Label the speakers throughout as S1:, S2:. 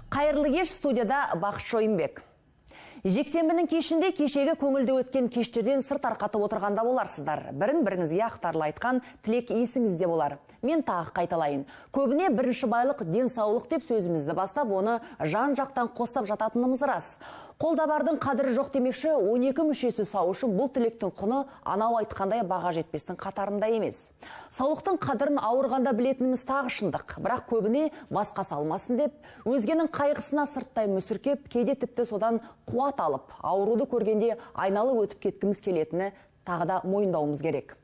S1: Қайырлы кеш, студияда Бақыт Шойынбек. Жексенбінің кешінде кешегі көңілді өткен кештерден сыр тарқатып отырғанда боларсыздар. Бірін-біріңізге ақтарлы айтқан тілек есіңізде болар. Мен тағы қайталайын. Көбіне бірінші байлық денсаулық деп сөзімізді бастап, оны жан-жақтан қостап жататынымыз рас. Қолда бардың қадірі жоқ демекші, 12 мүшесі сау үшін бұл тілектің құны анау айтқандай баға жетпестің қатарында емес. Саулықтың қадірін ауырғанда білетініміз тағы шындық. Бірақ көбіне басқа салмасын деп, өзгенің қайғысына сырттай мүсіркеп, кейде тіпті содан қуат алып, ауруды көргенде айналып өтіп кеткіміз келетіні тағы да мойындауымыз керек.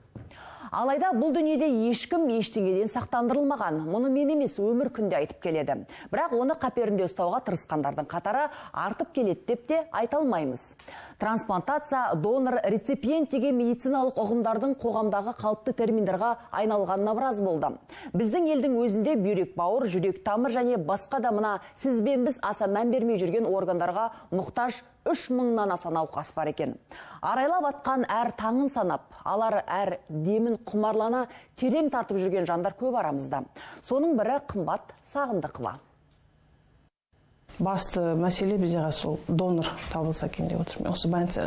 S1: Алайда бұл дүниеде ешкім ештеңеден сақтандырылмаған. Мұны мен емес, өмір күнде айтып келеді. Бірақ оны қаперінде ұстауға тырысқандардың қатары артып келеді деп те айта алмаймыз. Трансплантация, донор, реципиент деген медициналық ұғымдардың қоғамдағы қалыпты терминдерға айналғанына біраз болды. Біздің елдің өзінде бүйрек бауыр, жүрек тамыр және басқа да мына сіз бен біз аса мән бермей жүрген органдарға мұқтаж 3000-нан аса науқас бар екен. Арайлап атқан әр таңын санап, алар әр демін құмарлана терең тартып жүрген жандар көп арамызда. Соның бірі қымбат Сағындықова.
S2: Басты мәселе бізде сол донор табылса екен деп отырмын.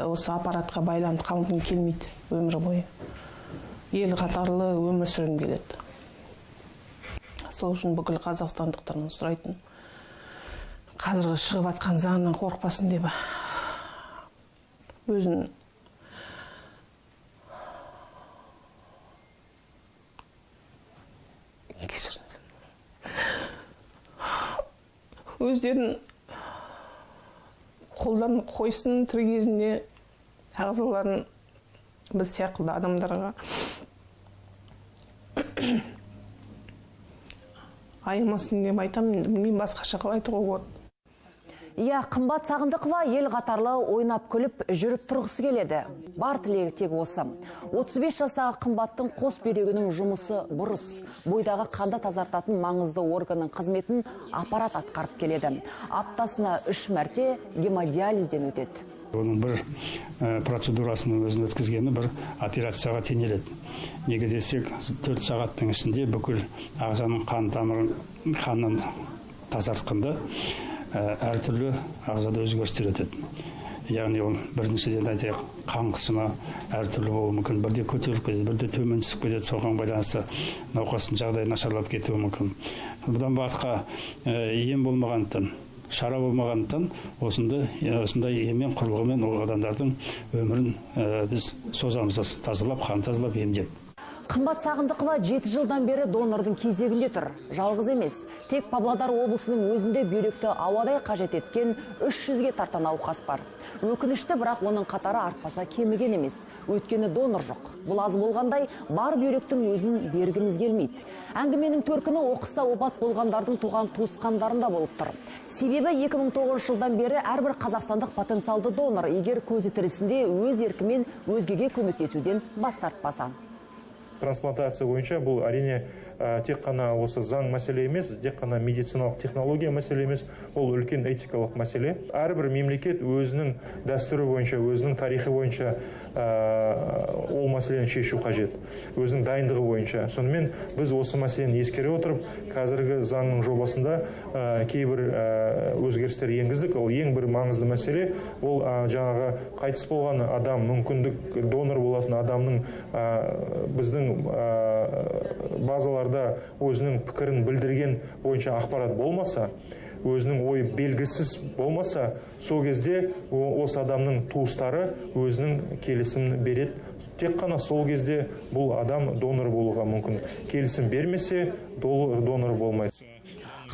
S2: Осы аппаратқа байланып қалғым келмейді өмір бойы. Ел қатарлы өмір сүргім келеді. Сол үшін бүкіл қазақстандықтардан сұрайтын. Қазіргі шығып атқан заңнан қорықпасын деп. Өзін өздерін қолдан қойсын тірі кезінде ағзаларын біз сияқты адамдарға аямасын деп айтамын, мен басқаша қалай айтуға болады.
S1: Иә, қымбат Сағындықова ел қатарлы ойнап күліп жүріп тұрғысы келеді. Бар тілегі тек осы. 35 жастағы қымбаттың қос бүйрегінің жұмысы бұрыс. Бойдағы қанды тазартатын маңызды органның қызметін аппарат атқарып келеді. Аптасына 3 мәрте гемодиализден өтеді.
S3: Оның бір процедурасының өзін өткізгені бір операцияға теңеледі. Неге десек, 4 сағаттың ішінде бүкіл ағзаның қан тамырын қанын тазартқанда әртүрлі ағзада өзгерістер өтеді. Яғни ол біріншіден айтайық, қан қысымы әртүрлі болуы мүмкін. Бірде көтеріліп кетеді, бірде төмен түсіп кетеді. Соған байланысты науқастың жағдайы нашарлап кетуі мүмкін. Бұдан басқа ем болмағандықтан, шара болмағандықтан осындай еммен құрылғымен ол адамдардың өмірін біз созамыз, тазалап, қан тазалап, емдеп.
S1: Қымбат Сағындықова 7 жылдан бері донордың кезегінде тұр. Жалғыз емес, тек Павлодар облысының өзінде бүйректі ауадай қажет еткен 300-ге тарта науқас бар. Өкінішті, бірақ оның қатары артпаса кеміген емес. Өйткені донор жоқ. Бұл аз болғандай, бар бүйректің өзін бергіміз келмейді. Әңгіменің төркіні оқыста опат болғандардың туған туысқандарында болып тұр. Себебі 2009 жылдан бері әрбір қазақстандық потенциалды донор егер көзі тірісінде өз еркімен өзгеге көмектесуден бас тартпаса.
S4: Трансплантация бойынша бұл әрине тек қана осы заң мәселе емес, тек қана медициналық технология мәселе емес, ол үлкен этикалық мәселе. Әрбір мемлекет өзінің дәстүрі бойынша, өзінің тарихы бойынша ол мәселені шешу қажет. Өзінің дайындығы бойынша. Сонымен біз осы мәселені ескере отырып, қазіргі заңның жобасында кейбір өзгерістер енгіздік. Ол ең бір маңызды мәселе, ол жаңағы қайтыс болған адам, мүмкіндік донор болатын адамның біздің базаларда өзінің пікірін білдірген бойынша ақпарат болмаса, өзінің ойы белгісіз болмаса, сол кезде осы адамның туыстары өзінің келісімін береді. Тек қана сол кезде бұл адам донор болуға мүмкін. Келісім бермесе, донор болмайды.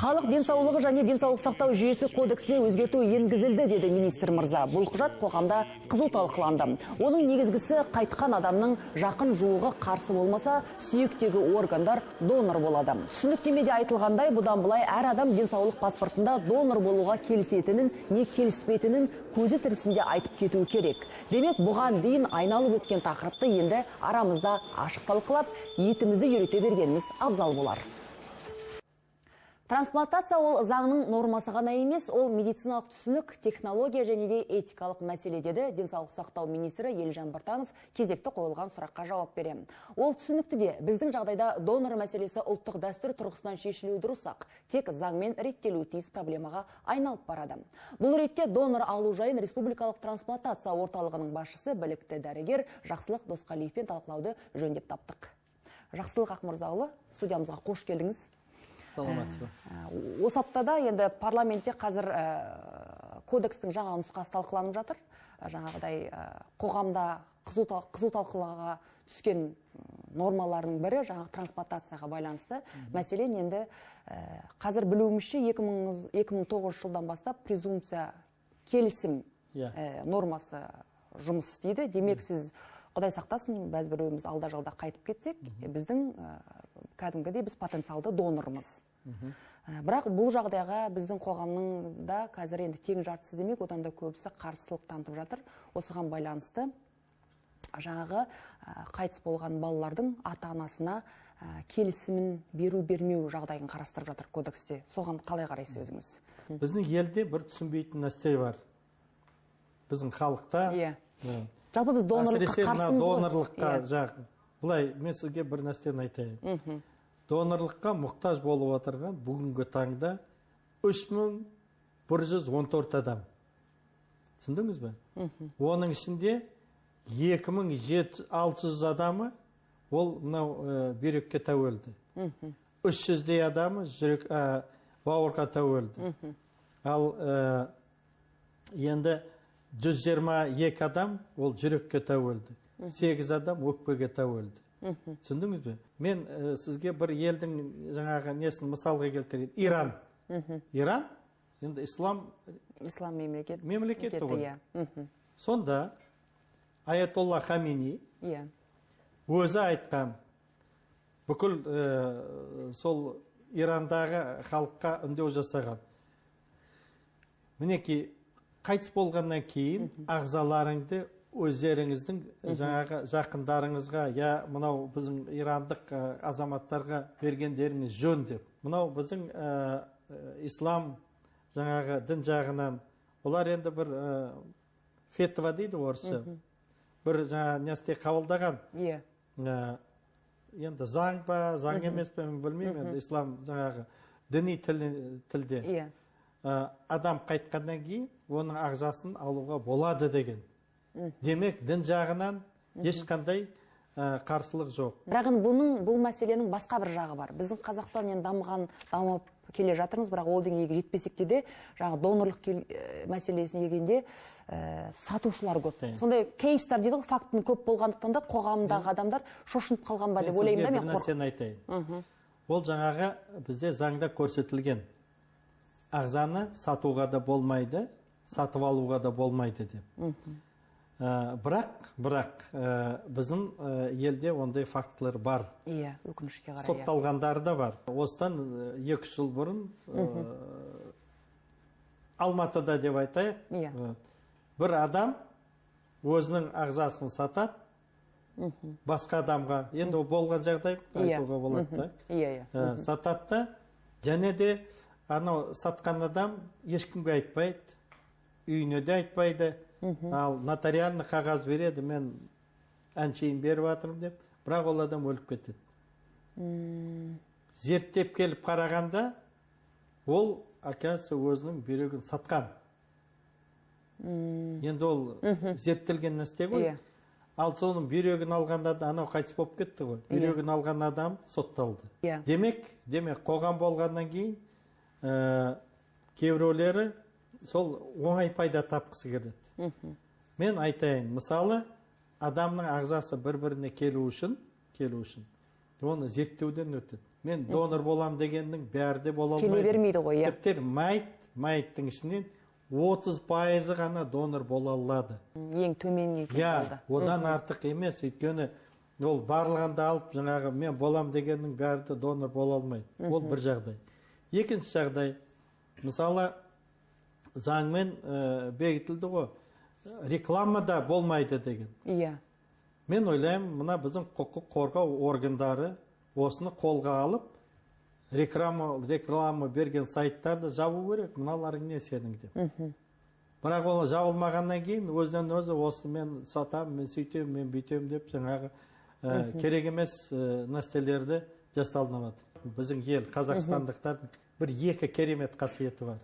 S1: Халық денсаулығы және денсаулық сақтау жүйесі кодексіне өзгерту енгізілді, деді министр мырза. Бұл құжат қоғамда қызу талқыланды. Оның негізгісі қайтқан адамның жақын жуығы қарсы болмаса, сүйектегі органдар донор болады. Түсініктемеде айтылғандай, бұдан былай әр адам денсаулық паспортында донор болуға келісетінін, не келіспейтінін көзі тірісінде айтып кетуі керек. Демек, бұған дейін айналып өткен тақырыпты енді арамызда ашық талқылап, етімізді үйрете бергеніміз абзал болар. Трансплантация ол заңның нормасы ғана емес, ол медициналық түсінік, технология және де этикалық мәселе деді денсаулық сақтау министрі Елжан Біртанов кезекті қойылған сұраққа жауап берем. Ол түсінікті де біздің жағдайда донор мәселесі ұлттық дәстүр тұрғысынан шешілуі дұрыс-ақ, тек заңмен реттелуі тиіс проблемаға айналып барады. Бұл ретте донор алу жайын республикалық трансплантация орталығының басшысы білікті дәрігер Жақсылық Досқалиевпен талқылауды жөндеп таптық. Жақсылық Ақмырзаұлы, студиямызға қош келдіңіз.
S5: Саламатсыз ба?
S1: Осы аптада енді парламентте қазір кодекстің жаңа нұсқасы талқыланып жатыр. Жаңағыдай қоғамда қызу талқылауға түскен нормалардың бірі жаңағы трансплантацияға байланысты. Мәселен, енді қазір білуімізше 2009 жылдан бастап презумпция келісім нормасы жұмыс істейді. Демек, сіз Құдай сақтасын, бәз біреуіміз алда-жалда қайтып кетсек, біздің кәдімгідей біз потенциалды донорымыз. Бірақ бұл жағдайға біздің қоғамның да қазір енді тең жартысы демек, одан да көбісі қарсылық танытып жатыр. Осыған байланысты жаңағы қайтыс болған балалардың ата-анасына келісімін беру-бермеу жағдайын қарастырып жатыр кодексте. Соған қалай қарайсыз өзіңіз?
S5: Біздің елде бір түсінбейтін нәрсе бар. Біздің халықта
S1: жалпы біз донорлыққа қарсымыз ғой.
S5: Донорлыққа жақын. Бұлай, мен сізге бір нәрсені айтайын. Донорлыққа мұқтаж болып отырған бүгінгі таңда 3114 адам. Түсіндіңіз бе? Оның ішінде 2600 адамы ол мынау бүйрекке тәуелді. 300-дей адамы бауырға тәуелді. Ал енді 122 адам ол жүрекке тәуелді. 8 адам өкпеге тәуелді. Түсіндіңіз бе? Мен сізге бір елдің жаңағы несін мысалға келтірейін. Иран. Иран енді ислам мемлекеті ғой. Сонда Аятолла Хамини өзі айтқан бүкіл сол Ирандағы халыққа үндеу жасаған. Мінеки қайтыс болғаннан кейін ағзаларыңды өздеріңіздің жаңағы жақындарыңызға, мынау біздің ирандық азаматтарға бергендеріңіз жөн деп. Мынау біздің ислам жаңағы дін жағынан, олар енді бір фетва дейді орысша, бір жаңағы несте қабылдаған. Енді заң ба, заң емес пе, мен білмеймін, енді ислам жаңағы діни тілде. Адам қайтқаннан кейін оның ағзасын алуға болады деген. Демек, дін жағынан ешқандай қарсылық жоқ.
S1: Бірақ бұл мәселенің басқа бір жағы бар. Біздің Қазақстан дамып келе жатырмыз, бірақ ол деңгейге жетпесек те, жаңағы донорлық мәселесіне келгенде сатушылар көп. Сондай кейстер дейді ғой, фактының көп болғандықтан да қоғамдағы адамдар шошынып қалған ба деп ойлаймын да, мен қорқып.
S5: Сізге бір нәрсені айтайын. Ол жаңағы бізде заңда көрсетілген. Ағзаны сатуға да болмайды, сатып алуға да болмайды деп. Бірақ біздің елде ондай фактылар бар.
S1: Өкінішке қарай.
S5: Сотталғандары да бар. Осыдан 2 жыл бұрын Алматыда деп айтайық, бір адам өзінің ағзасын сатады, басқа адамға, енді ол болған жағдай айтуға болады да, сатады да, және де анау сатқан адам ешкімге айтпайды, үйіне де айтпайды, ал нотариальный қағаз береді, мен әншейін беріп жатырмын деп, бірақ ол адам өліп кетеді. Зерттеп келіп қарағанда, ол оказывается өзінің бүйрегін сатқан. Енді ол зерттелген нәрсе ғой. Ал соның бүйрегін алған адам, анау қайтыс болып кетті ғой. Бүйрегін алған адам сотталды. Демек, қоғам болғаннан кейін кейбіреулері сол оңай пайда тапқысы келеді. Мен айтайын, мысалы, адамның ағзасы бір-біріне келу үшін, оны зерттеуден өтеді. Мен донор болам дегеннің бәрі де бола алмайды.
S1: Келе бермейді ғой,
S5: Тіптен майыттың ішінен 30% ғана донор бола алады.
S1: Ең төмен екен.
S5: Одан артық емес, өйткені ол барлығында алып, жаңағы мен болам дегеннің бәрі де донор бола алмайды. Ол бір жағдай. Екінші жағдай, мысалы, заңмен бекітілді ғой, реклама да болмайды деген. Мен ойлаймын, мына біздің құқық қорғау органдары осыны қолға алып, реклама берген сайттарды жабу керек, мыналарың не сенің деп. Бірақ ол жабылмағаннан кейін өзінен өзі осы мен сатам, мен сөйтем, мен бүйтем деп жаңағы керек емес нәрселерді жасалынады. Біздің ел қазақстандықтардың бір екі керемет қасиеті бар.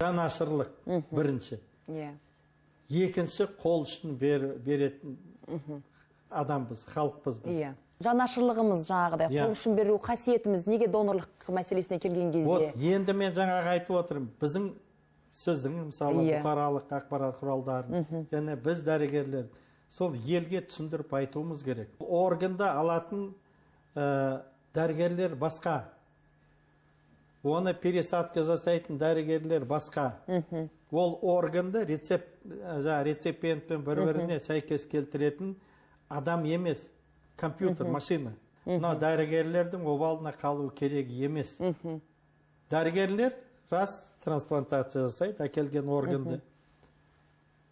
S5: Жанашырлық бірінші. Екінші қол ұшын беретін адамбыз, халықпыз біз.
S1: Жанашырлығымыз жаңағыдай, қол ұшын беру қасиетіміз неге донорлық мәселесіне келген кезде?
S5: Енді мен жаңағы айтып отырмын, біздің сіздің мысалы бұқаралық ақпарат құралдарын және біз дәрігерлер сол елге түсіндіріп айтуымыз керек. Органда алатын дәрігерлер басқа, оны пересадка жасайтын дәрігерлер басқа. Ол органды рецепиентпен бір-біріне сәйкес келтіретін адам емес, компьютер, машина. Мына дәрігерлердің обалына қалу керек емес. Дәрігерлер рас трансплантация жасайды, әкелген органды.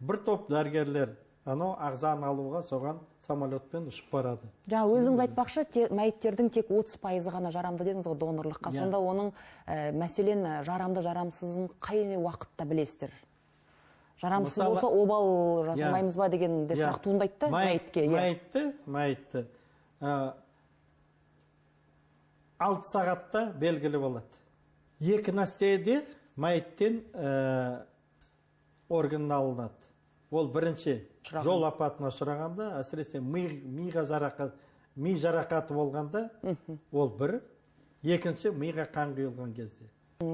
S5: Бір топ дәрігерлер анау ағзаны алуға соған самолетпен ұшып барады.
S1: Жаңа өзіңіз айтпақшы, мәйіттердің тек 30% ғана жарамды дедіңіз ғой донорлыққа. Сонда оның мәселен жарамды жарамсызын қай уақытта білесіздер? Жарамсыз болса обал жасамаймыз ба деген сұрақ туындайды да мәйітке.
S5: Мәйітті 6 сағатта белгілі болады. 2 нәрседе мәйіттен орган алынады. Ол бірінші жол апатына ұшырағанда, әсіресе ми жарақаты болғанда, ол бір. Екінші миға қан құйылған кезде.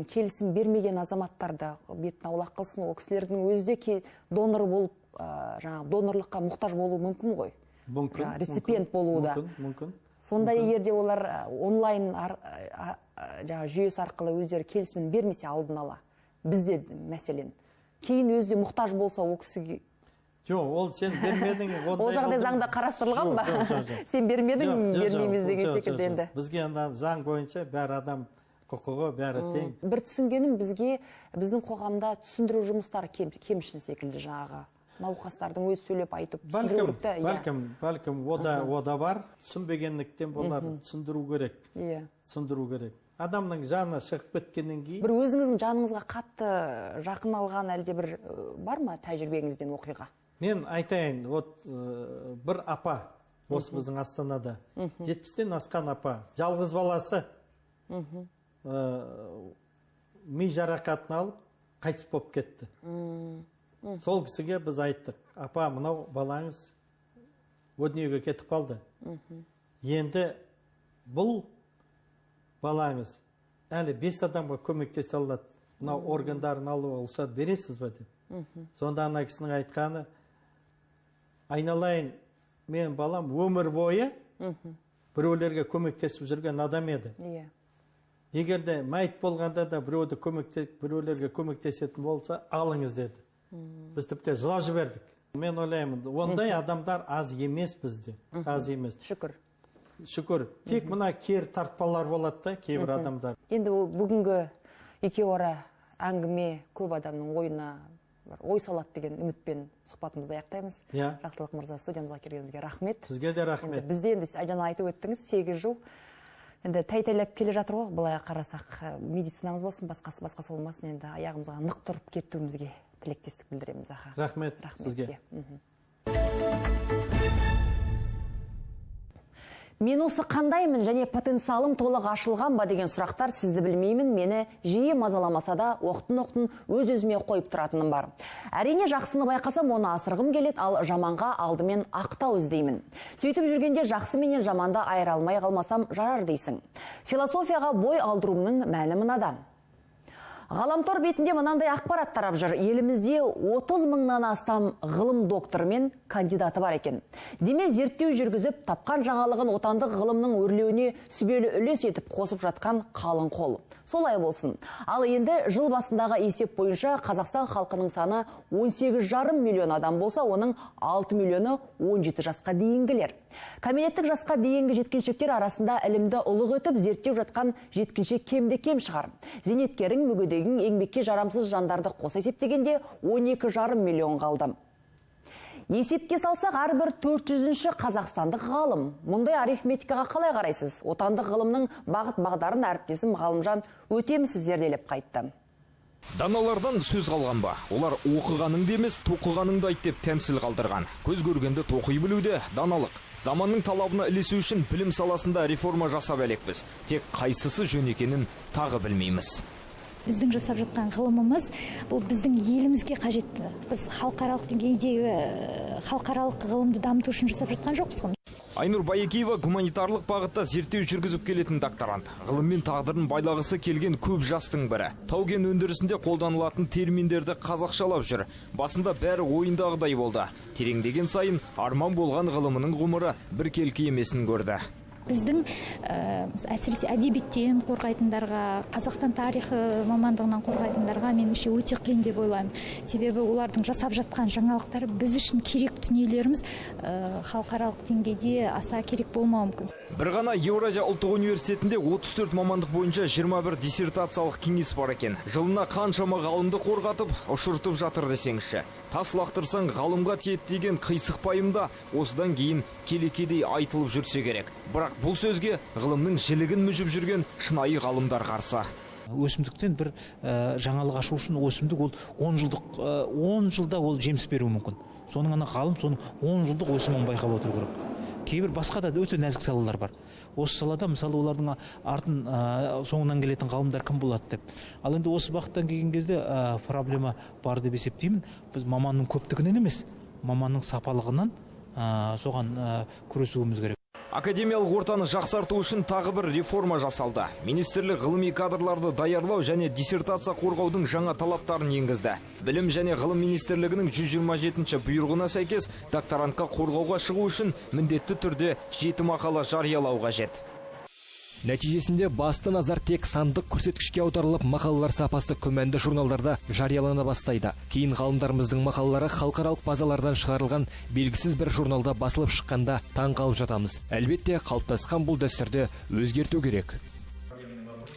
S1: Келісім бермеген азаматтарды бетін аулақ қылсын, ол кісілердің өзі де донор болып, донорлыққа мұқтаж болуы мүмкін ғой.
S5: Мүмкін.
S1: Реципиент болуы да.
S5: Мүмкін.
S1: Сонда егерде олар онлайн жүйесі арқылы өздері келісімін бермесе алдын ала, бізде мәселен, кейін өзі мұқтаж болса ол кісіге...
S5: Жоқ, ол сен бермедің...
S1: Ол жағдай заңда қарастырылған ба? Сен бермедің, бермейміз деген секілді енді.
S5: Бізге заң бойынша бәрі адам құқығы, бәрі тең.
S1: Бір түсінгенім біздің қоғамда түсіндіру жұмыстары кемшін секілді жаңағы. Науқастардың өз сөйлеп айтып
S5: бәлкім ода бар, түсінбегендіктен болар, түсіндіру керек. Түсіндіру керек. Адамның жаны шығып кеткеннен кейін...
S1: Бір өзіңіздің жаныңызға қатты жақын алған әлде бір бар ма тәжірибеңізден оқиға?
S5: Мен айтайын, бір апа, осы біздің Астанада, 70-тен асқан апа, жалғыз баласы ми жарақатын алып, қайтыс болып кетті. Сол кісіге біз айттық, апа, мынау балаңыз о дүниеге кетіп қалды. Енді бұл балаңыз әлі 5 адамға көмектесе алады, мынау органдарын алуға рұқсат бересіз бе деп. Сонда ана кісінің айтқаны, айналайын, мен балам өмір бойы біреулерге көмектесіп жүрген адам еді. Егерде мәйіт болғанда да біреулерге көмектесетін болса, алыңыз деді. Біз тіпті жылап жібердік. Мен ойлаймын, ондай адамдар аз емес бізде, аз емес. Шүкір. Тек мына кер тартпалар болады да, кейбір адамдар.
S1: Енді бүгінгі екеуара әңгіме көп адамның ойына ой салады деген үмітпен сұхбатымызды аяқтаймыз. Жақсылық мырза, студиямызға келгеніңізге рахмет.
S5: Сізге де рахмет.
S1: Бізде енді жаңа айтып өттіңіз, 8 жыл. Енді тәйтелеп келе жатыр ғой, былай қарасақ, медицинамыз болсын, басқасы болмасын, енді аяғымызға нық тұрып кетуімізге тілектестік білдіреміз.
S5: Рахмет сізге.
S1: Мен осы қандаймын және потенциалым толық ашылған ба деген сұрақтар сізді білмеймін, мені жиі мазаламаса да оқтын-оқтын өз-өзіме қойып тұратыным бар. Әрине жақсыны байқасам, оны асырғым келет, ал жаманға алдымен ақтау іздеймін. Сөйтіп жүргенде жақсы менен жаманды айыра алмай қалмасам жарар дейсің. Философияға бой алдыруымның мәні мынада. Ғаламтор бетінде мынандай ақпарат тарап жүр. Елімізде 30 мыңнан астам ғылым докторы мен кандидаты бар екен. Демек, зерттеу жүргізіп, тапқан жаңалығын отандық ғылымның өрлеуіне сүбелі үлес етіп қосып жатқан қалың қол. Солай болсын. Ал енді жыл басындағы есеп бойынша Қазақстан халқының саны 18,5 миллион адам болса, оның 6 миллионы 17 жасқа дейінгілер. Кәмелеттік жасқа дейінгі жеткіншектер арасында ілімді ұлық өтіп, зерттеу жатқан жеткіншек кемде-кем шығар. Зейнеткерің, мүгедегің, еңбекке жарамсыз жандарды қоса есептегенде 12,5 миллион қалды. Есепке салсақ, әрбір 400-ші қазақстандық ғалым. Мұндай арифметикаға қалай қарайсыз? Отандық ғылымның бағыт-бағдарын әріптесім Ғалымжан Өтемісов зерделеп қайтты.
S6: Даналардан сөз қалған ба? Олар оқығаныңды емес, тоқығаныңды айт деп тәмсіл қалдырған. Көз көргенді тоқи білуде даналық. Заманның талабына ілесу үшін білім саласында реформа жасап әлекпіз. Тек қайсысы жөн екенін тағы білмейміз.
S7: Біздің жасап жатқан ғылымымыз бұл біздің елімізге қажетті. Біз халықаралық деңгейдегі халықаралық ғылымды дамыту үшін жасап жатқан жоқпыз ғой.
S6: Айнұр Байекеева гуманитарлық бағытта зерттеу жүргізіп келетін докторант. Ғылыммен тағдырын байлағысы келген көп жастың бірі. Тау-кен өндірісінде қолданылатын терминдерді қазақшалап жүр. Басында бәрі ойындағыдай болды. Тереңдеген сайын арман болған ғылымының ғұмыры бір келкі емесін көрді.
S7: Біздің әсіресе әдебиеттен қорғайтындарға, Қазақстан тарихы мамандығынан қорғайтындарға меніңше өте қиын деп ойлаймын. Себебі олардың жасап жатқан жаңалықтары біз үшін керек дүниелеріміз халықаралық деңгейде аса керек болмауы мүмкін.
S6: Бір ғана Еуразия ұлттық университетінде 34 мамандық бойынша 21 диссертациялық кеңес бар екен. Жылына қаншама ғалымды қорғатып, ұшыртып жатыр десеңізші. Тас лақтырсаң ғалымға тиеді деген қисық пайымда осыдан кейін келекедей айтылып жүрсе керек. Бірақ бұл сөзге ғылымның жілігін мүжіп жүрген шынайы ғалымдар қарсы.
S8: Өсімдіктен бір жаңалық ашу үшін өсімдік ол 10 жылда ол жеміс беруі мүмкін. Соның ана ғалым соның 10 жылдық өсімін байқап отыру керек. Кейбір басқа да өте нәзік салалар бар. Осы салада мысалы олардың артын соңынан келетін ғалымдар кім болады деп. Ал енді осы бағыттан келген кезде проблема бар деп есептеймін. Біз маманның көптігінен емес, маманның сапалығынан соған күресуіміз керек.
S6: Академиялық ортаны жақсарту үшін тағы бір реформа жасалды. Министрлік ғылыми кадрларды даярлау және диссертация қорғаудың жаңа талаптарын енгізді. Білім және ғылым министрлігінің 127-ші бұйрығына сәйкес докторантқа қорғауға шығу үшін міндетті түрде 7 мақала жариялау қажет.
S9: Нәтижесінде басты назар тек сандық көрсеткішке аударылып, мақалалар сапасы күмәнді журналдарда жариялана бастайды. Кейін ғалымдарымыздың мақалалары халықаралық базалардан шығарылған белгісіз бір журналда басылып шыққанда таң қалып жатамыз. Әлбетте, қалыптасқан бұл дәстүрді өзгерту керек.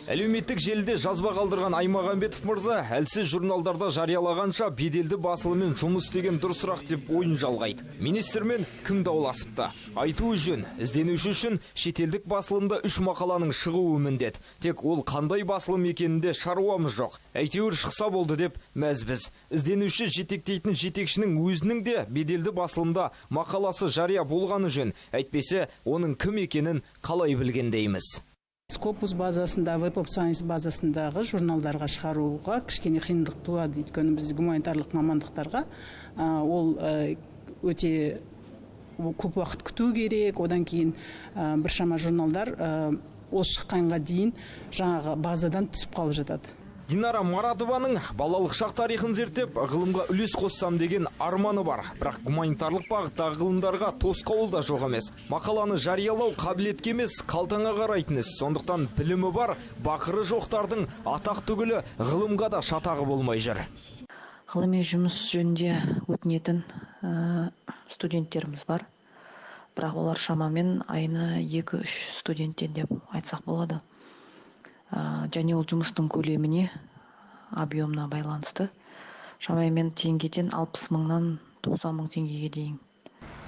S6: Әлеуметтік желіде жазба қалдырған Аймағамбетов мырза әлсіз журналдарда жариялағанша беделді басылыммен жұмыс істеген дұрысырақ деп ойын жалғайды. Министрмен кім дауласыпты? Айтуы жөн, ізденуші үшін шетелдік басылымда 3 мақаланың шығуы міндет. Тек ол қандай басылым екенінде шаруамыз жоқ. Әйтеуір шықса болды деп мәзбіз. Ізденуші жетектейтін жетекшінің өзінің де беделді басылымда мақаласы жария болғаны жөн. Әйтпесе, оның кім екенін қалай білгендейміз.
S10: Скопус базасында, Web of Science базасындағы журналдарға шығаруға кішкене қиындық туады. Өйткені біз гуманитарлық мамандықтарға ол өте көп уақыт күту керек. Одан кейін біршама журналдар ол шыққанға дейін жаңағы базадан түсіп қалып жатады.
S6: Динара Маратованың балалық шақ тарихын зерттеп, ғылымға үлес қоссам деген арманы бар. Бірақ гуманитарлық бағыттағы ғылымдарға тосқауыл да жоқ емес. Мақаланы жариялау қабілетке емес, қалтаңа қарайтын іс. Сондықтан білімі бар, бақыры жоқтардың атақ түгілі ғылымға да шатағы болмай жүр.
S11: Ғылыми жұмыс жөнінде өтінетін студенттеріміз бар. Бірақ олар шамамен айына 2-3 студенттен деп айтсақ болады. Және ол жұмыстың көлеміне, объемына байланысты. Шамамен теңгеден 60 мыңнан 90 мың теңгеге дейін.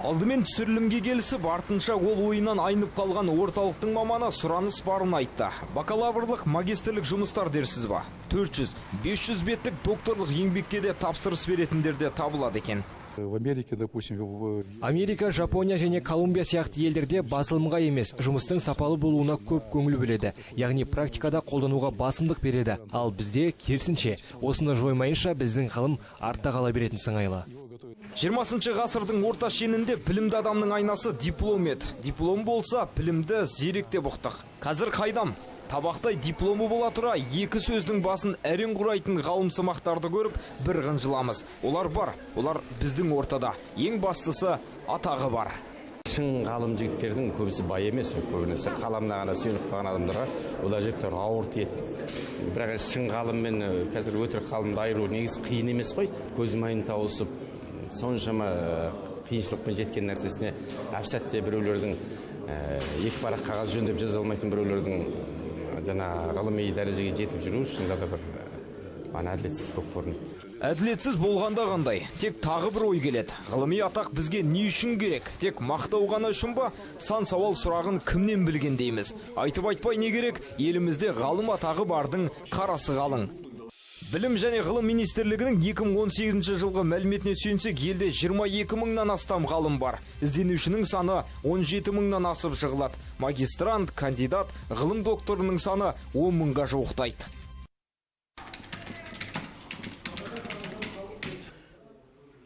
S6: Алдымен түсірілімге келісіп, артынша ол ойынан айнып қалған орталықтың маманы сұраныс барын айтты. Бакалаврлық, магистрлік жұмыстар дерсіз ба? 400-500 беттік докторлық еңбекке де тапсырыс беретіндер де табылады екен.
S9: Америка, Жапония және Колумбия сияқты елдерде басылымға емес, жұмыстың сапалы болуына көп көңіл бөледі. Яғни практикада қолдануға басымдық береді. Ал бізде керісінше, осыны жоймайынша біздің ғылым артта қала беретін сыңайлы.
S6: 20 ғасырдың орта шенінде білімді адамның айнасы диплом еді. Диплом болса, білімді зеректе бұқтық. Қазір қайдам? Табақтай дипломы бола тұра, екі сөздің басын әрең құрайтын ғалым сымақтарды көріп, бір ғынжыламыз. Олар бар, олар біздің ортада. Ең бастысы атағы бар.
S12: Шын ғалым жігіттердің көбісі бай емес, көбінесе қаламына ғана сүйеніп қалған адамдарға ол әжептәуір ауыр тиеді. Бірақ шын ғалым мен қазір өтірік ғалымды айыру негізі қиын емес қой. Көз майын тауысып, соншама қиыншылықпен жеткен нәрсесіне әп-сәтте біреулердің екі парақ қағаз жөндеп жаза алмайтын біреулердің ғылыми дәрежеге жетіп жүру үшін бір ана әділетсіздік болып көрінеді.
S6: Әділетсіз болғанда қандай? Тек тағы бір ой келеді. Ғылыми атақ бізге не үшін керек? Тек мақтау ғана үшін ба? Сан сауал сұрағын кімнен білген дейміз? Айтып айтпай не керек? Елімізде ғалым атағы бардың қарасы қалың. Білім және ғылым министрлігінің 2018 жылғы мәліметіне сүйенсек, елде 22 мыңнан астам ғалым бар. Ізденушінің саны 17 мыңнан асып жығылады. Магистрант, кандидат, ғылым докторының саны 10 мыңға жуықтайды.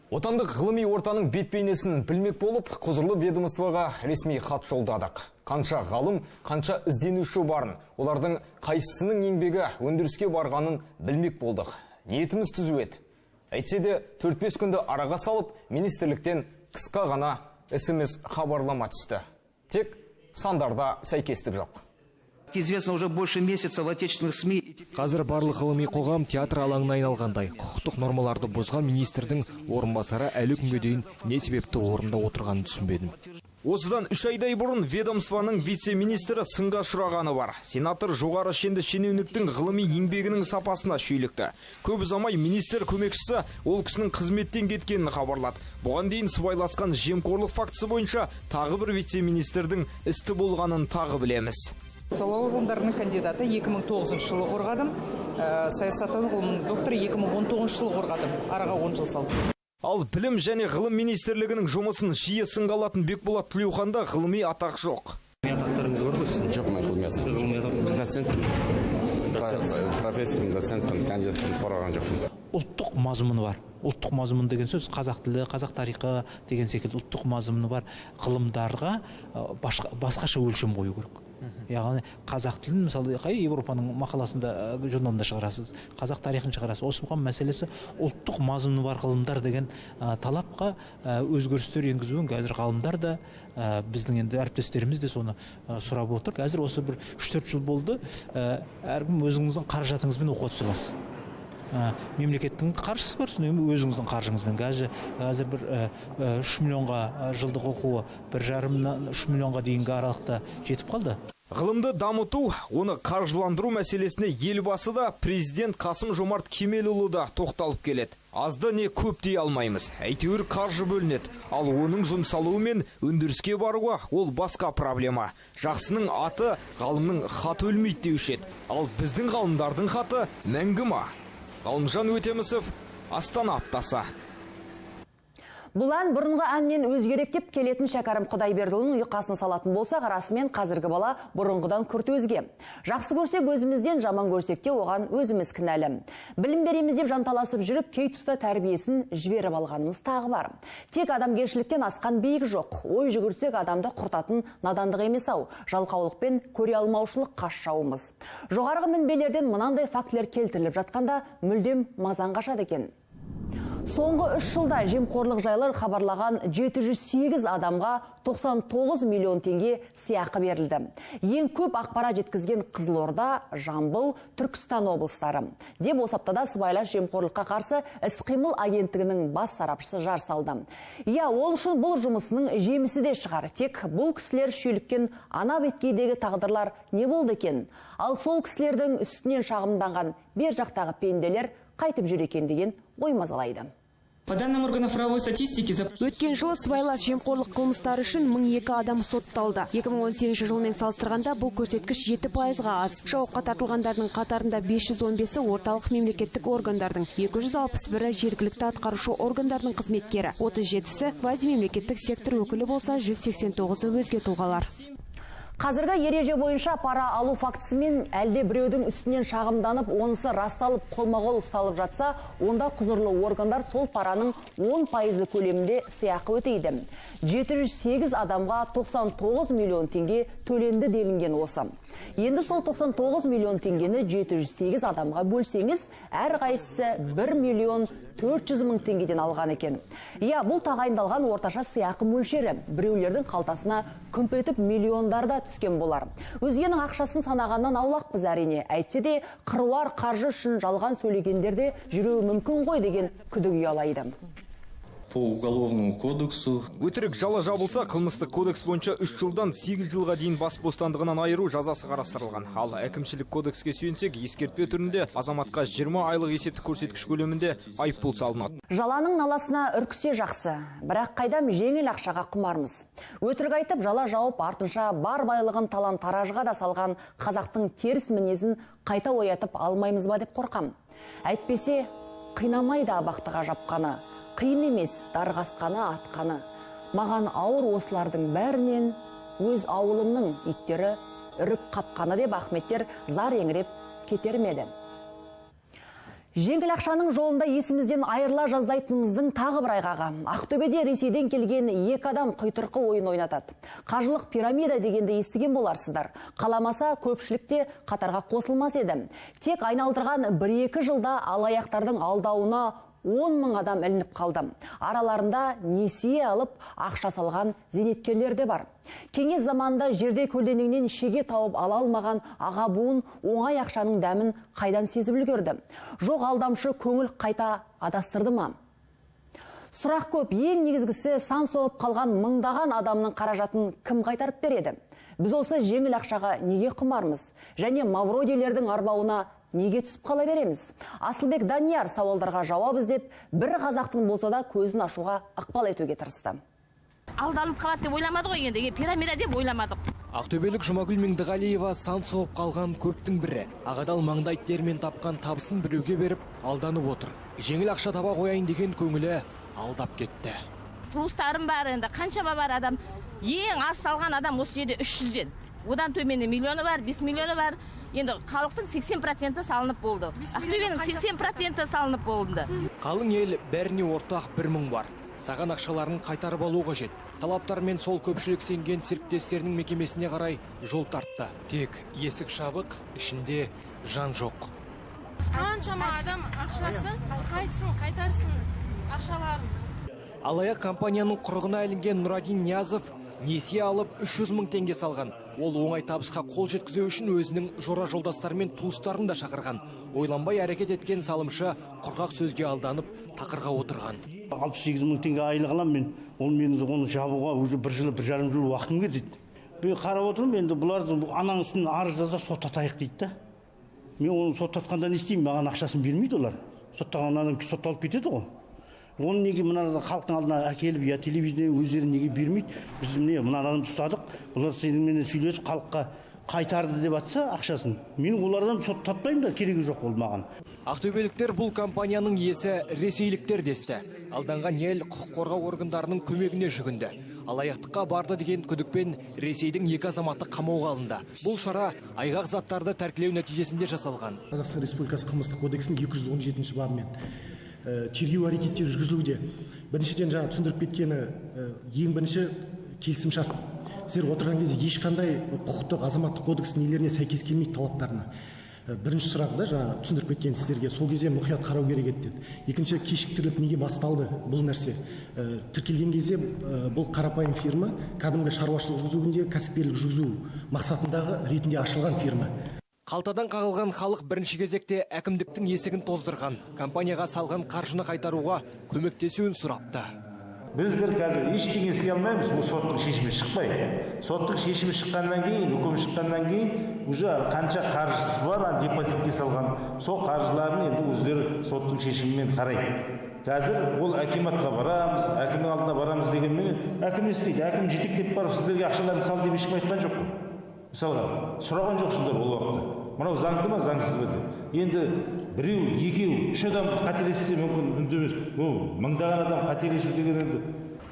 S13: Отандық ғылыми ортаның бет-бейнесін білмек болып, құзырлы ведомствоға ресми хат жолдадық. Қанша ғалым, қанша ізденуші барын, олардың қайсысының еңбегі өндіріске барғанын білмек болдық. Ниетіміз түзу еді. Әйтсе де 4-5 күнді араға салып, министрліктен қысқа ғана SMS хабарлама түсті. Тек сандарда сәйкестік жоқ.
S14: Известно уже больше месяца в отечественных СМИ.
S9: Қазір барлық ғылыми қоғам театр алаңына айналғандай. Құқықтық нормаларды бұзған министрдің орынбасары әлі күнге дейін не себепті орында отырғанын түсінбедім.
S6: Осыдан 3 айдай бұрын ведомствоның вице-министрі сынға ұшырағаны бар. Сенатор жоғары шенді шенеуніктің ғылыми еңбегінің сапасына шүйлікті. Көп ұзамай министр көмекшісі ол кісінің қызметтен кеткенін хабарлады. Бұған дейін сыбайласқан жемқорлық фактісі бойынша тағы бір вице-министрдің істі болғанын тағы білеміз.
S15: Филолог ғылымдарының кандидаты 2009 жылы қорғадым, саясаттану ғылымының докторы 2019 жылы қорғадым. Араға 10 жыл салды.
S6: Ал білім және ғылым министрлігінің жұмысын жиі сынға алатын Бекболат Тілеуханда ғылыми атақ жоқ.
S12: Атақтарыңыз бар ғой? Жоқ, мен ғылыми доцент, профессор, доцент, кандидат қорғаған жоқпын.
S8: Ұлттық мазмұны бар. Ұлттық мазмұн деген сөз қазақ тілі, қазақ тарихы деген секілді ұлттық мазмұны бар ғылымдарға басқаша өлшем қою керек. Яғни қазақ тілін мысалы Европаның мақаласында журналында шығарасыз, қазақ тарихын шығарасыз. Осы бұған мәселесі ұлттық мазмұны бар ғылымдар деген талапқа өзгерістер енгізуін қазір ғалымдар да біздің енді әріптестеріміз де соны сұрап отыр. Қазір осы бір 3-4 жыл болды, әркім өзіңіздің қаражатыңызбен оқуға түсе аласыз. Мемлекеттің қаржысы бар, өзіңіздің қаржыңызбен. Қазір бір 3 миллионға жылдық оқуы 1,5-3 миллионға дейінгі аралықта жетіп қалды.
S6: Ғылымды дамыту, оны қаржыландыру мәселесіне елбасы да, президент Қасым-Жомарт Кемелұлы да тоқталып келеді. Азды не көп дей алмаймыз. Әйтеуір қаржы бөлінеді. Ал оның жұмсалуы мен өндіріске баруға ол басқа проблема. Жақсының аты ғалымның хаты өлмейді деуші еді. Ал біздің ғалымдардың хаты мәңгі ма? Ғалымжан Өтемісов, Астана аптасы.
S1: Бұлан бұрынғы әннен өзгерек деп келетін Шәкәрім Құдайбердіұлының ұйқасын салатын болса, расымен қазіргі бала бұрынғыдан күрт өзге. Жақсы көрсек өзімізден, жаман көрсек те оған өзіміз кінәлі. Білім береміз деп жанталасып жүріп, кей тұста тәрбиесін жіберіп алғанымыз тағы бар. Тек адамгершіліктен асқан биік жоқ. Ой жүгірсек адамды құртатын надандық емес ау. Жалқаулықпен көре алмаушылық қас жауымыз. Жоғарғы мінбелерден мынандай фактілер келтіріліп жатқанда мүлдем мазаң қашады екен. Соңғы 3 жылда жемқорлық жайлы хабарлаған 708 адамға 99 миллион теңге сыйақы берілді. Ең көп ақпарат жеткізген Қызылорда, Жамбыл, Түркістан облыстары. Деп осы аптада сыбайлас жемқорлыққа қарсы іс-қимыл агенттігінің бас сарапшысы жар салды. Ол үшін бұл жұмысының жемісі де шығар. Тек бұл кісілер шүйліккен ана беткейдегі тағдырлар не болды екен? Ал сол кісілердің үстінен шағымданған бер жақтағы пенделер қайтып жүр екен деген ой мазалайды.
S16: По данным органов правовой статистики, өткен жылы сыбайлас жемқорлық қылмыстары үшін 1002 адам сотталды. 2018 жылмен салыстырғанда бұл көрсеткіш 7%-ға аз. Жауапқа тартылғандардың қатарында 515-і орталық мемлекеттік органдардың, 261-і жергілікті атқарушы органдардың қызметкері, 37-сі квазимемлекеттік сектор өкілі болса, 189-і өзге тұлғалар.
S1: Қазіргі ереже бойынша пара алу фактісімен әлде біреудің үстінен шағымданып, онысы расталып, қолма-қол ұсталып жатса, онда құзырлы органдар сол параның 10% көлемінде сыйақы өтейді. 708 адамға 99 миллион теңге төленді делінген осы. Енді сол 99 миллион теңгені 708 адамға бөлсеңіз, әр қайсысы 1 миллион 400 мың теңгеден алған екен. Бұл тағайындалған орташа сыйақы мөлшері. Біреулердің қалтасына күмпетіп миллиондарда түскен болар. Өзгенің ақшасын санағаннан аулақпыз әрине. Әйтсе де қыруар қаржы үшін жалған сөйлегендерде жүруі мүмкін ғой деген күдік ұялайды.
S17: по уголовному кодексу.
S6: Өтірік жала жабылса, қылмыстық кодекс бойынша 3 жылдан 8 жылға дейін бас бостандығынан айыру жазасы қарастырылған. Ал әкімшілік кодекске сүйенсек, ескертпе түрінде азаматқа 20 айлық есептік көрсеткіш көлемінде айыппұл салынады.
S1: Жаланың наласына үркісе жақсы, бірақ қайдам жеңіл ақшаға құмармыз. Өтірік айтып, жала жауып, артынша бар байлығын талан-таражға да салған қазақтың теріс мінезін қайта оятып алмаймыз ба деп қорқам. Әйтпесе, қинамайды абақтыға жапқаны, қиын емес дарғасқаны атқаны. Маған ауыр осылардың бәрінен өз ауылымның иттері үріп қапқаны деп Ахметтер зар еңіреп кетермеді. Жеңіл ақшаның жолында есімізден айырыла жаздайтынымыздың тағы бір айғағы. Ақтөбеде Ресейден келген 2 адам құйтырқы ойын ойнатады. Қажылық пирамида дегенді естіген боларсыздар. Қаламаса көпшілікте қатарға қосылмас еді. Тек айналдырған 1-2 жылда алаяқтардың алдауына 10 мың адам ілініп қалды. Араларында несие алып, ақша салған зейнеткерлер де бар. Кеңес заманында жерде көлденеңнен шеге тауып ала алмаған аға буын оңай ақшаның дәмін қайдан сезіп үлгерді. Жоқ, алдамшы көңіл қайта адастырды ма? Сұрақ көп, ең негізгісі сан соғып қалған мыңдаған адамның қаражатын кім қайтарып береді? Біз осы жеңіл ақшаға неге құмармыз? Және мавродилердің арбауына неге түсіп қала береміз? Асылбек Данияр сауалдарға жауап іздеп, бір қазақтың болса да көзін ашуға ықпал етуге тырысты.
S18: Алданып қалады деп ойламады ғой, енді пирамида деп ойламадық.
S9: Ақтөбелік Жұмагүл Меңдіғалиева сан соғып қалған көптің бірі. Ағадал маңдай термен тапқан табысын біреуге беріп, алданып отыр. Жеңіл ақша таба қояйын деген көңілі алдап кетті.
S18: Туыстарым бар, енді қаншама бар адам. Ең аз салған адам осы жерде 300-ден. Одан төменде миллионы бар, 5 миллионы бар. Енді халықтың 80% салынып болды. Ақтөбенің 80% салынып болды.
S9: Қалың ел бәріне ортақ 1 мың бар. Саған ақшаларын қайтарып алу қажет. Талаптармен сол көпшілік сенген серіктестерінің мекемесіне қарай жол тартты. Тек есік жабық, ішінде жан жоқ.
S19: Қаншама адам ақшасын қайтсын, қайтарсын ақшаларын.
S9: Алаяқ компанияның құрығына ілінген Нұрадин Ниязов несие алып 300 мың теңге салған. Ол оңай табысқа қол жеткізу үшін өзінің жора жолдастары мен туыстарын да шақырған. Ойланбай әрекет еткен салымшы құрғақ сөзге алданып тақырға отырған.
S20: 68 мың теңге айлық аламын мен. Ол мені оны жабуға уже 1 жыл, 1,5 жыл уақытым кетеді. Мен қарап отырмын, енді бұларды ананың үстін арыз жаза соттатайық дейді да. Мен оны соттатқанда не істеймін? Маған ақшасын бермейді олар. Соттаған адам сотталып кетеді ғой. Оны неге мына халықтың алдына әкеліп, я телевизия өздері неге бермейді? Біз мына адамды ұстадық, бұлар сенімен сөйлесіп халыққа қайтарды деп атса ақшасын. Мен олардан соттатпаймын да, керегі жоқ ол маған.
S9: Ақтөбеліктер бұл компанияның иесі ресейліктер десті. Алданған ел құқық қорғау органдарының көмегіне жүгінді. Алаяқтыққа барды деген күдікпен Ресейдің 2 азаматы қамауға алынды. Бұл шара айғақ заттарды тәркілеу нәтижесінде жасалған.
S21: Қазақстан Республикасы қылмыстық кодексінің 217 бабымен тергеу әрекеттері жүргізілуде. Біріншіден жаңа түсіндіріп кеткені, ең бірінші келісімшарт. Сіздер отырған кезде ешқандай құқықтық азаматтық кодекс нелеріне сәйкес келмейді талаптарына. Бірінші сұрағы да жаңа түсіндіріп кеткен сіздерге сол кезде мұқият қарау керек еді деді. Екінші, кешіктіріліп неге басталды бұл нәрсе? Тіркелген кезде бұл қарапайым фирма кәдімгі шаруашылық жүргізуінде кәсіпкерлік жүргізу мақсатындағы ретінде ашылған фирма.
S9: Қалтадан қағылған халық бірінші кезекте әкімдіктің есігін тоздырған. Компанияға салған қаржыны қайтаруға көмектесуін сұрапты.
S22: Біздер қазір ештеңе істей алмаймыз, бұл соттың шешімі шықпай. Соттың шешімі шыққаннан кейін, үкім шыққаннан кейін, уже қанша қаржысы бар, депозитке салған. Сол қаржыларын енді өздері соттың шешімімен қарайды. Қазір ол акиматқа барамыз, әкімнің алдына барамыз дегенмен, әкім не істейді? Әкім жетектеп барып, сіздерге ақшаларын сал деп ешкім айтқан жоқ. Мысалға, сұраған жоқсыңдар ол уақытта. Мынау заңды ма, заңсыз ба деп. Енді біреу, екеу, 3 адам қателессе мүмкін үндемес. Мыңдаған адам қателесу деген енді.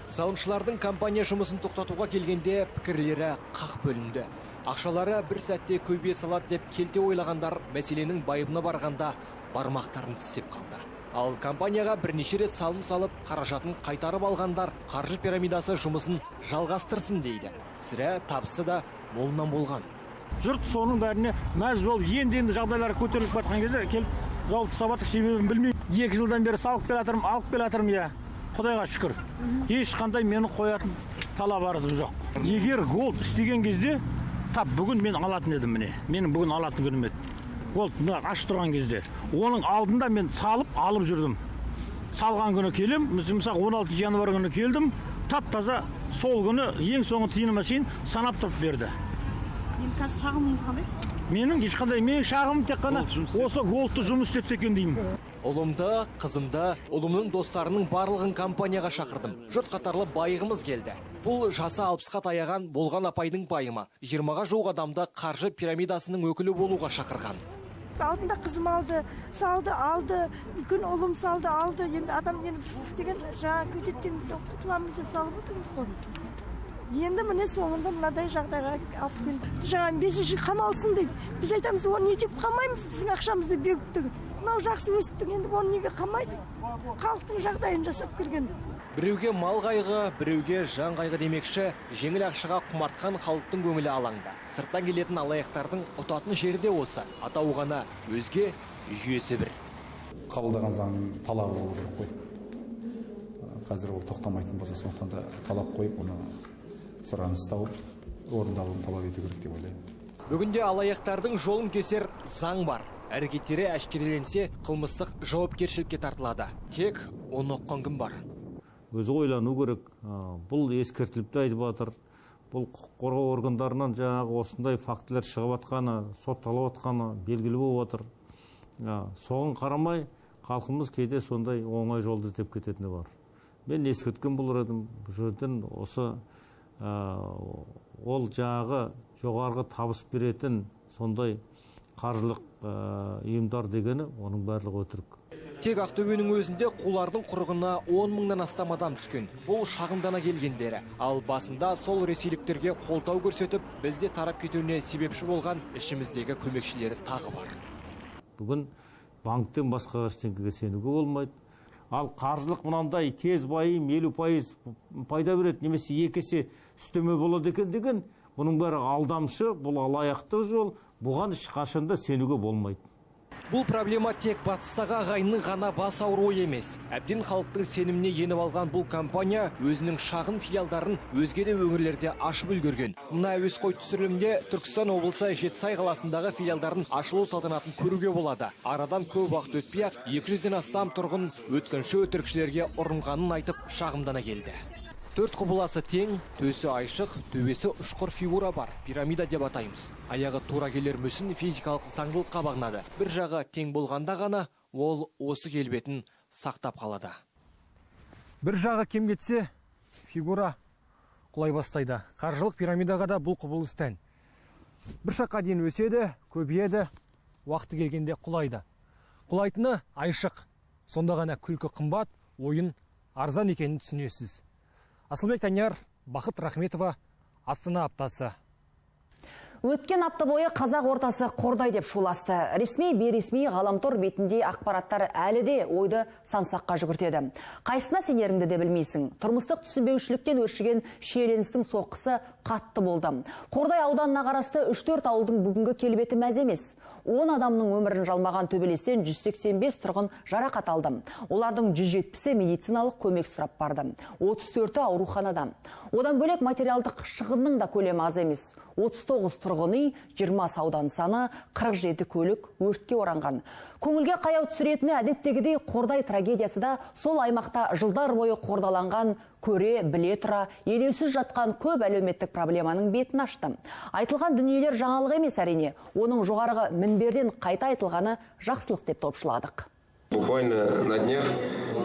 S9: Салымшылардың компания жұмысын тоқтатуға келгенде пікірлері қақ бөлінді. Ақшалары бір сәтте көбейе салады деп келте ойлағандар мәселенің байыбына барғанда бармақтарын тістеп қалды. Ал компанияға бірнеше рет салым салып, қаражатын қайтарып алғандар қаржы пирамидасы жұмысын жалғастырсын дейді. Сірә табысы да молынан болған.
S23: Жұрт соның бәріне мәз болып, енді жағдайлары көтеріліп батқан кезде келіп жауып тастап себебін білмеймін. 2 жылдан бері алып келатырмын, я. Құдайға шүкір. Ешқандай мені қоятын талап арызым жоқ. Егер голд істеген кезде, тап бүгін мен алатын едім міне. Менің бүгін алатын күнім еді. Голд аш тұрған кезде. Оның алдында мен салып, алып жүрдім. салған күні келем, мысалы 16 январ күні келдім, тап-таза сол күні ең соңғы тиыныма шейін санап тұрып берді.
S16: Енді қазір шағымыңыз қандай?
S23: Менің шағым тек қана осы голдты жұмыс істетсе екен деймін.
S9: Ұлымды, қызымды, ұлымның достарының барлығын компанияға шақырдым. Жұрт қатарлы байығымыз келді. Бұл жасы 60-қа таяған болған апайдың пайымы. 20-ға жуық адамды қаржы пирамидасының өкілі болуға шақырған.
S2: Алдында қызым алды, салды, алды, үлкен ұлым салды, алды. Енді адам деген жаңа көтеттерімізден құтыламыз деп салып отырмыз ғой. Енді міне соңында мынадай жағдайға алып келді. Жаңа 5-ші қамалсын дейді. Біз айтамыз, оны не деп қамаймыз, біздің ақшамызды беріп тұр. Мынау жақсы өсіп тұр, енді оны неге қамайды? Халықтың жағдайын жасап берген.
S9: Біреуге мал қайғы, біреуге жан қайғы демекші, жеңіл ақшаға құмартқан халықтың көңілі алаңда. Сырттан келетін алаяқтардың ұтатын жері де осы. Атауы ғана өзге, жүйесі бір.
S3: Қабылдаған заңның талабы болу керек қой. Қазір ол тоқтамайтын болса, сондықтан да талап қойып, оны сұраныс тауып, орындалуын талап ету керек деп ойлаймын.
S9: Бүгінде алаяқтардың жолын кесер заң бар. Әрекеттері әшкереленсе, қылмыстық жауапкершілікке тартылады. Тек оны ұққан кім бар?
S4: Өзі ойлану керек. Бұл ескертіліпті айтып жатыр. Бұл құқық қорғау органдарынан жаңағы осындай фактілер шығып жатқаны, сотталып жатқаны белгілі болып отыр. Соған қарамай, халқымыз кейде сондай оңай жолды іздеп кететіні бар. Мен ескерткен болар едім. Бұл жерден осы ол жаңағы жоғарғы табыс беретін сондай қаржылық ұйымдар дегені оның барлығы өтірік.
S9: Тек Ақтөбенің өзінде қулардың құрығына 10 мыңнан астам адам түскен. Бұл шағымдана келгендері. Ал басында сол ресейліктерге қолдау көрсетіп, бізде тарап кетуіне себепші болған ішіміздегі көмекшілері тағы бар.
S4: Бүгін банктен басқа ештеңеге сенуге болмайды. Ал қаржылық мынандай тез байым 50% пайда береді, немесе 2 есе үстеме болады екен деген, бұның бәрі алдамшы, бұл алаяқтық жол, бұған ешқашанда сенуге болмайды.
S9: Бұл проблема тек батыстағы ағайынның ғана бас ауруы емес. Әбден халықтың сеніміне еніп алған бұл компания өзінің шағын филиалдарын өзге де өңірлерде ашып үлгерген. Мына әуесқой түсірілімде Түркістан облысы Жетісай қаласындағы филиалдарын ашылу салтанатын көруге болады. Арадан көп уақыт өтпей-ақ 200-ден астам тұрғын өткінші өтірікшілерге ұрынғанын айтып шағымдана келді. 4 құбыласы тең, төсі айшық, төбесі ұшқыр фигура бар. Пирамида деп атаймыз. Аяғы тура келер мүсін физикалық заңдылыққа бағынады. Bir жағы тең болғанда ғана ол осы келбетін сақтап қалады.
S24: Bir жағы кем кетсе, фигура құлай бастайды. Қаржылық пирамидаға да бұл құбылыс тән. Bir шаққа дейін өседі, көбейеді, уақыты келгенде құлайды. Құлайтыны айшық. Сонда ғана күлкі қымбат, ойын арзан екенін түсінесіз. Асылбек Таняр, Бақыт Рахметова, Астана аптасы.
S1: Өткен апта бойы қазақ ортасы қордай деп шуласты. Ресми, бейресми ғаламтор бетінде ақпараттар әлі де ойды сансаққа жүгіртеді. Қайсына сенеріңді де білмейсің. Тұрмыстық түсінбеушіліктен өршіген шиеленістің соққысы қатты болды. Қордай ауданына қарасты 3-4 ауылдың бүгінгі келбеті мәз емес. 10 адамның өмірін жалмаған төбелестен 185 тұрғын жарақат алды. Олардың 170-і медициналық көмек сұрап барды. 34-і ауруханада. Одан бөлек материалдық шығынның да көлемі аз емес. 39 тұрғын үй, 20 аудан саны, 47 көлік өртке оранған. Көңілге қаяу түсіретіні әдеттегідей Қордай трагедиясы да сол аймақта жылдар бойы қордаланған, көре, біле тұра, елеусіз жатқан көп әлеуметтік проблеманың бетін ашты. Айтылған дүниелер жаңалық емес әрине, оның жоғарғы мінберден қайта айтылғаны жақсылық деп топшыладық.
S25: Буквально на днях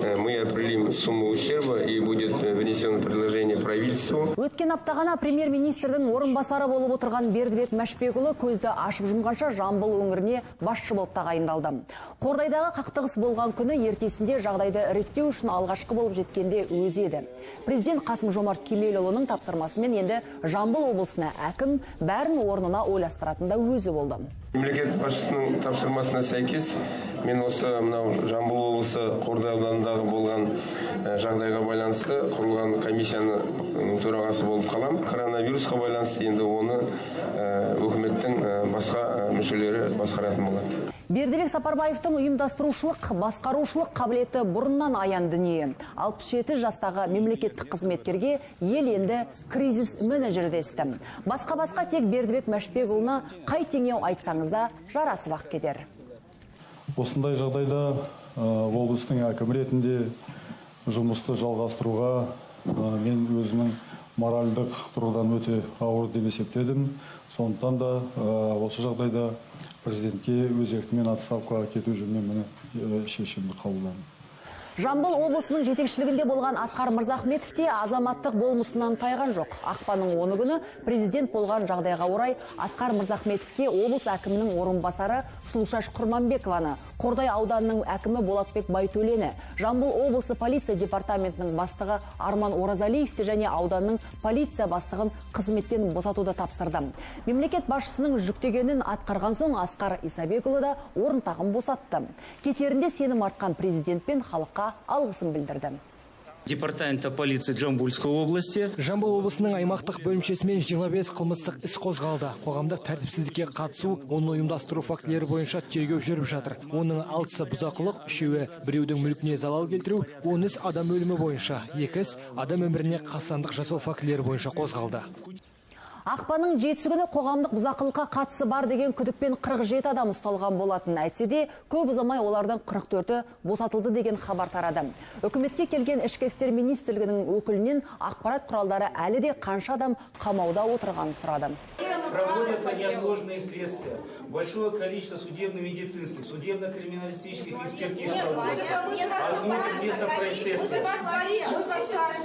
S25: мы определим сумму ущерба и будет внесено предложение правительству.
S1: Өткен аптағана премьер-министрдің орынбасары болып отырған Бердібек Мәшбекұлы көзді ашып жұмғанша Жамбыл өңіріне басшы болып тағайындалды. Қордайдағы қақтығыс болған күні ертесінде жағдайды реттеу үшін алғашқы болып жеткенде өзі еді. Президент Қасым-Жомарт Кемелұлының тапсырмасымен енді Жамбыл облысына әкім бәрін орнына ойластыратында өзі болды.
S25: Мемлекет басшысының тапсырмасына сәйкес мен осы Жамбыл облысы Қордай ауданындағы болған жағдайға байланысты құрылған комиссияның төрағасы болып қалам. Коронавирусқа байланысты енді оны үкіметтің басқа мүшелері басқаратын болады.
S1: Бердібек Сапарбаевтың ұйымдастырушылық, басқарушылық қабілеті бұрыннан аян дүние. 67 жастағы мемлекеттік қызметкерге ел енді кризис менеджер десті. Басқа тек Бердібек Мәшбекұлына қай теңеу айтсаңыз да жарасып ақ кетер.
S5: Осындай жағдайда облыстың әкімі ретінде жұмысты жалғастыруға мен өзімнің моральдық тұрғыдан өте ауыр деп есептедім. Сондықтан да осы жағдайда президентке өз еркімен отставкаға кету жөнінен міне шешімді қабылдадым.
S1: Жамбыл облысының жетекшілігінде болған Асқар Мырзахметов те азаматтық болмысынан тайған жоқ. Ақпанның 10 күні президент болған жағдайға орай Асқар Мырзахметовке облыс әкімінің орынбасары Сұлушаш Құрманбекованы, Қордай ауданының әкімі Болатбек Байтөлені, Жамбыл облысы полиция департаментінің бастығы Арман Оразалиевті және ауданның полиция бастығын қызметтен босатуды тапсырды. Мемлекет басшысының жүктегенін атқарған соң Асқар Исабекұлы да орын тағын босатты. Кетерінде сенім артқан президент пен халыққа алғысын білдірді.
S7: Департамента полиции Жамбылской области.
S9: Жамбыл облысының аймақтық бөлімшесімен 25 қылмыстық іс қозғалды. Қоғамдық тәртіпсіздікке қатысу, оны ұйымдастыру фактілері бойынша тергеу жүріп жатыр. Оның 6-сы бұзақылық, 3-і біреудің мүлкіне залал келтіру, 10 іс адам өлімі бойынша, 2 іс адам өміріне қастандық жасау фактілері бойынша қозғалды.
S1: Ақпанның 7 күні қоғамдық бұзақылыққа қатысы бар деген күдікпен 47 адам ұсталған болатын. Әйтсе де көп ұзамай олардың 44-і босатылды деген хабар тарады. Үкіметке келген ішкі істер министрлігінің өкілінен ақпарат құралдары әлі де қанша адам қамауда отырғанын сұрады.
S7: Проводятся неотложные следствия. Большое количество судебно-медицинских, судебно-криминалистических экспертиз проводится. Осмотр места происшествия.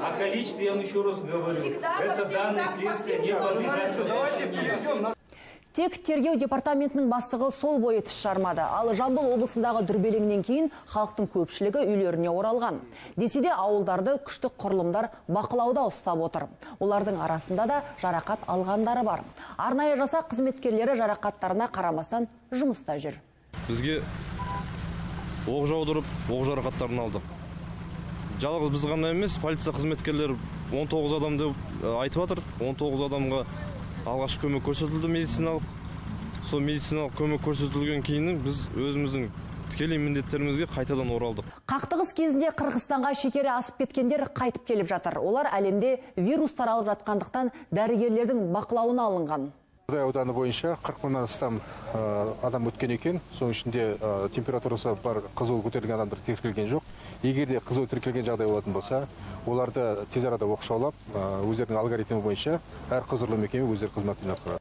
S7: О количестве я вам еще раз говорю. Это данное следствие не подлежит сомнению.
S1: Тек тергеу департаментінің бастығы сол бойы тіс жармады. Ал Жамбыл облысындағы дүрбелеңнен кейін халықтың көпшілігі үйлеріне оралған. Десе де ауылдарды күштік құрылымдар бақылауда ұстап отыр. Олардың арасында да жарақат алғандары бар. Арнайы жасақ қызметкерлері жарақаттарына қарамастан жұмыста жүр.
S10: Бізге оқ жаудырып, оқ жарақаттарын алдық. Жалғыз біз ғана емес, полиция қызметкерлері 19 адам деп айтып жатыр. 19 адамға алғашқы көмек көрсетілді медициналық. Сол медициналық көмек көрсетілген кейін біз өзіміздің тікелей міндеттерімізге қайтадан оралдық.
S1: Қақтығыс кезінде Қырғызстанға шекері асып кеткендер қайтып келіп жатыр. Олар әлемде вирус таралып жатқандықтан дәрігерлердің бақылауына алынған.
S11: Қордай ауданы бойынша 40 мыңнан астам адам өткен екен. Соның ішінде температурасы бар қызуы көтерілген адамдар тіркелген жоқ. Егер де қызуы тіркелген жағдай болатын болса, оларды тез арада оқшаулап, өздерінің алгоритмі бойынша әр құзырлы мекеме өздері қызметін атқарады.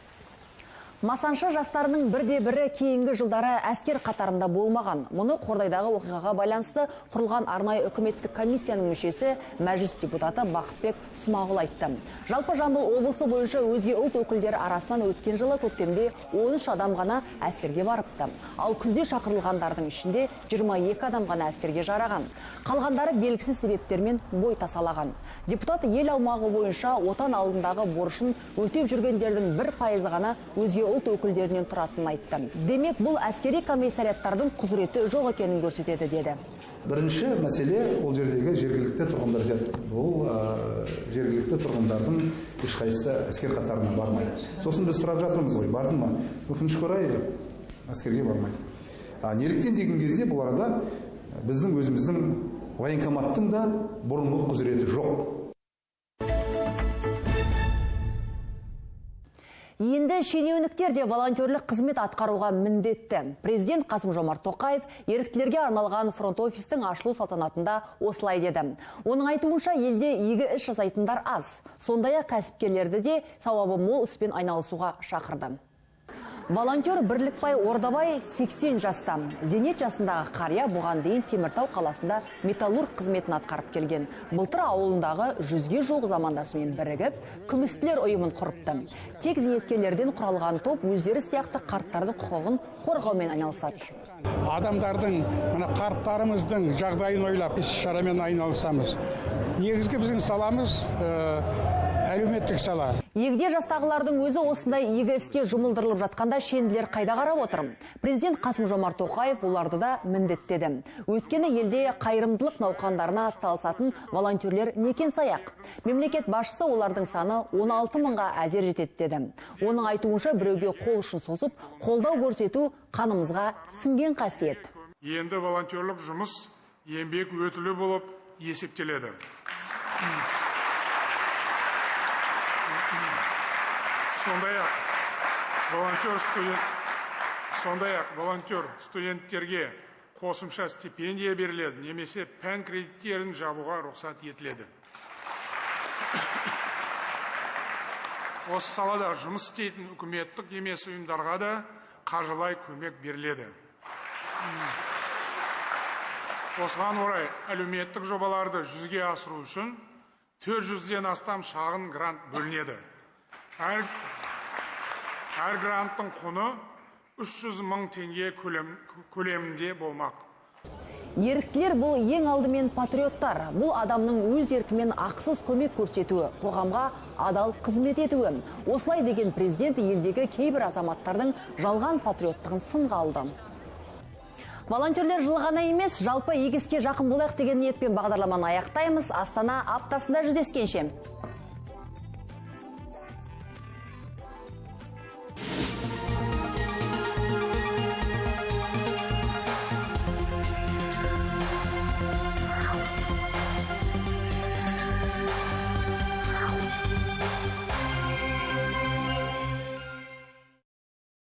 S1: Масаншы жастарының бірде-бірі кейінгі жылдары әскер қатарында болмаған. Мұны Қордайдағы оқиғаға байланысты құрылған арнайы үкіметтік комиссияның мүшесі мәжіліс депутаты Бақытбек Смағұл айтты. Жалпы Жамбыл облысы бойынша өзге ұлт өкілдері арасынан өткен жылы көктемде 13 адам ғана әскерге барыпты. Ал күзде шақырылғандардың ішінде 22 адам ғана әскерге жараған. Қалғандары белгісіз себептермен бой тасалаған. Депутат ел аумағы бойынша отан алдындағы борышын өтеп жүргендердің 1% ғана өзге ұлт өкілдерінен тұратынын айтты. Демек, бұл әскери комиссариаттардың құзыреті жоқ екенін көрсетеді деді.
S3: Бірінші мәселе ол жердегі жергілікті тұрғындар деді. Бұл жергілікті тұрғындардың ешқайсысы әскер қатарына бармайды. Сосын біз сұрап жатырмыз ғой, бардың ма? Өкінішке орай әскерге бармайды. Неліктен деген кезде бұл арада біздің өзіміздің военкоматтың да бұрынғы құзыреті жоқ. Енді шенеуніктер де волонтерлік қызмет атқаруға міндетті. Президент Қасым-Жомарт Тоқаев еріктілерге арналған фронт-офистің ашылу салтанатында осылай деді. Оның айтуынша елде игі іс жасайтындар аз. Сондай-ақ кәсіпкерлерді де сауабы мол іспен айналысуға шақырды. Волонтер Бірлікбай Ордабай 80 жаста. Зейнет жасындағы қария бұған дейін Теміртау қаласында металлург қызметін атқарып келген. Былтыр ауылындағы 100-ге жуық замандасымен бірігіп, күмістілер ұйымын құрыпты. Тек зейнеткерлерден құралған топ өздері сияқты қарттардың құқығын қорғаумен айналысады.
S23: Адамдардың, қарттарымыздың жағдайын ойлап, іс-шарамен айналысамыз. Негізгі біздің саламыз әлеуметтік сала.
S1: Егде жастағылардың өзі осындай игі іске жұмылдырылып жатқанда шенділер қайда қарап отыр. Президент Қасым-Жомарт Тоқаев оларды да міндеттеді. Өйткені елде қайырымдылық науқандарына атсалысатын волонтерлер некен саяқ. Мемлекет басшысы олардың саны 16 мыңға әзер жетеді деді. Оның айтуынша біреуге қол ұшын созып, қолдау көрсету қанымызға сіңген қасиет.
S13: Енді волонтерлік жұмыс еңбек өтілі болып есептеледі. Сондай-ақ волонтер студенттерге қосымша стипендия беріледі, немесе пән кредиттерін жабуға рұқсат етіледі. Осы салада жұмыс істейтін үкіметтік емес ұйымдарға да қаржылай көмек беріледі. Осыған орай әлеуметтік жобаларды жүзеге асыру үшін 400-ден астам шағын грант бөлінеді. Әр гранттың құны 300 мың теңге көлемінде болмақ.
S3: Еріктілер бұл ең алдымен патриоттар. Бұл адамның өз еркімен ақсыз көмек көрсетуі, қоғамға адал қызмет етуі. Осылай деген президент елдегі кейбір азаматтардың жалған патриоттығын сынға алды. Волонтерлер жылы ғана емес, жалпы егеске жақын болайық деген ниетпен бағдарламаны аяқтаймыз. Астана аптасында жүздескенше.